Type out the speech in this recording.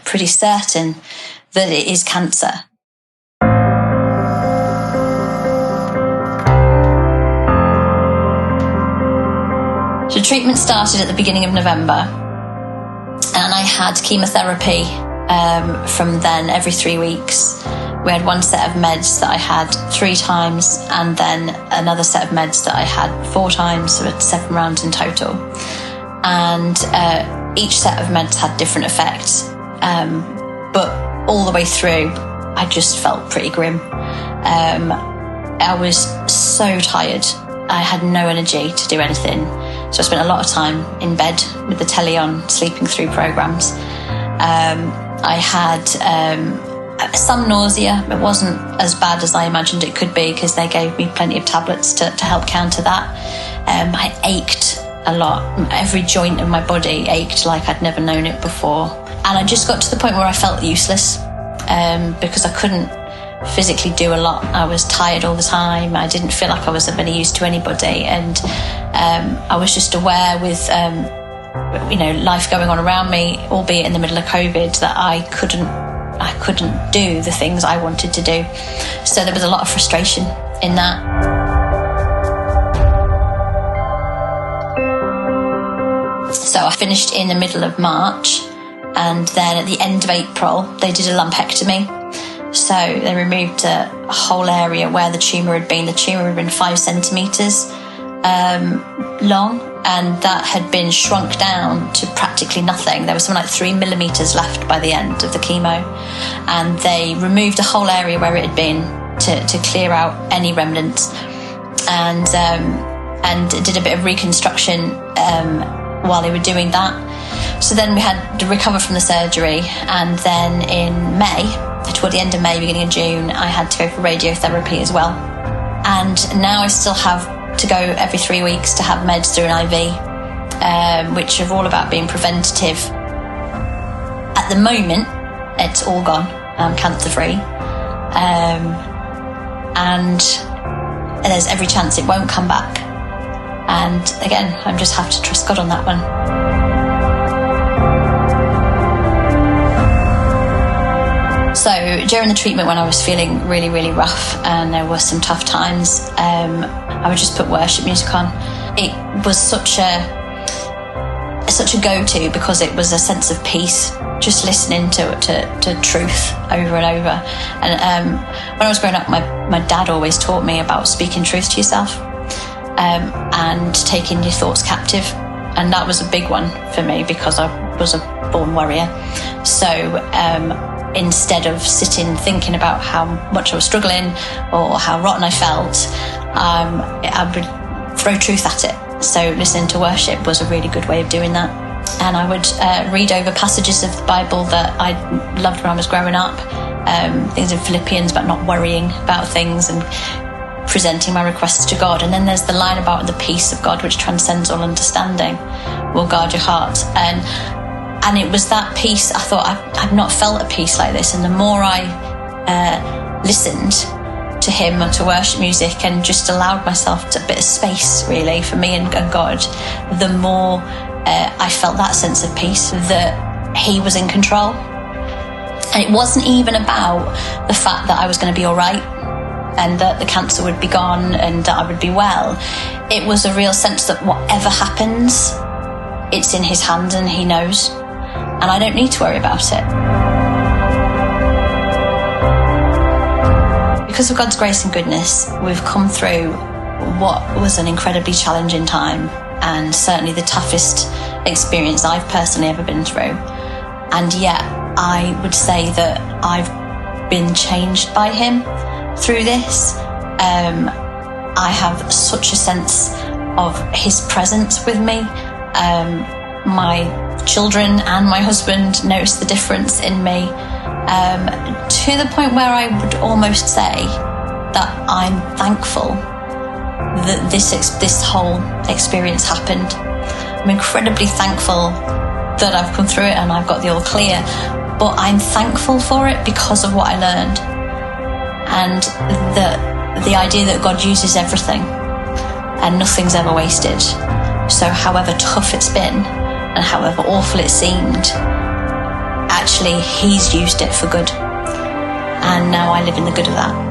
pretty certain that it is cancer. So treatment started at the beginning of November, and I had chemotherapy from then every 3 weeks. We had one set of meds that I had 3 times, and then another set of meds that I had 4 times, so it's 7 rounds in total. And each set of meds had different effects, but all the way through, I just felt pretty grim. I was so tired. I had no energy to do anything. So I spent a lot of time in bed with the telly on, sleeping through programmes. I had some nausea. It wasn't as bad as I imagined it could be, because they gave me plenty of tablets to help counter that. I ached a lot. Every joint of my body ached like I'd never known it before. And I just got to the point where I felt useless, because I couldn't physically do a lot. I was tired all the time. I didn't feel like I was of any use to anybody, and I was just aware with life going on around me, albeit in the middle of COVID, that I couldn't do the things I wanted to do. So there was a lot of frustration in that. So I finished in the middle of March, and then at the end of April they did a lumpectomy. So they removed a whole area where the tumour had been. The tumour had been 5 centimetres long, and that had been shrunk down to practically nothing. There was something like 3 millimetres left by the end of the chemo, and they removed a whole area where it had been to clear out any remnants, and did a bit of reconstruction while they were doing that. So then we had to recover from the surgery, and then in May, toward the end of May, beginning of June, I had to go for radiotherapy as well. And now I still have to go every 3 weeks to have meds through an IV, which are all about being preventative. At the moment, it's all gone. I'm cancer-free. And there's every chance it won't come back. And again, I just have to trust God on that one. So during the treatment, when I was feeling really, really rough and there were some tough times, I would just put worship music on. It was such a go-to, because it was a sense of peace, just listening to truth over and over. And when I was growing up, my dad always taught me about speaking truth to yourself, and taking your thoughts captive. And that was a big one for me, because I was a born worrier. So instead of sitting thinking about how much I was struggling or how rotten I felt, I would throw truth at it. So listening to worship was a really good way of doing that. And I would read over passages of the Bible that I loved when I was growing up, things in Philippians about not worrying about things and presenting my requests to God. And then there's the line about the peace of God, which transcends all understanding, will guard your heart. And it was that peace. I thought, I've not felt a peace like this. And the more I listened to him or to worship music and just allowed myself a bit of space, really, for me and God, the more I felt that sense of peace, that he was in control. And it wasn't even about the fact that I was going to be all right and that the cancer would be gone and that I would be well. It was a real sense that whatever happens, it's in his hands and he knows. And I don't need to worry about it. Because of God's grace and goodness, we've come through what was an incredibly challenging time, and certainly the toughest experience I've personally ever been through. And yet, I would say that I've been changed by him through this. I have such a sense of his presence with me. My children and my husband notice the difference in me, to the point where I would almost say that I'm thankful that this whole experience happened. I'm incredibly thankful that I've come through it and I've got the all clear, but I'm thankful for it because of what I learned, and the idea that God uses everything and nothing's ever wasted. So however tough it's been and however awful it seemed, actually he's used it for good. And now I live in the good of that.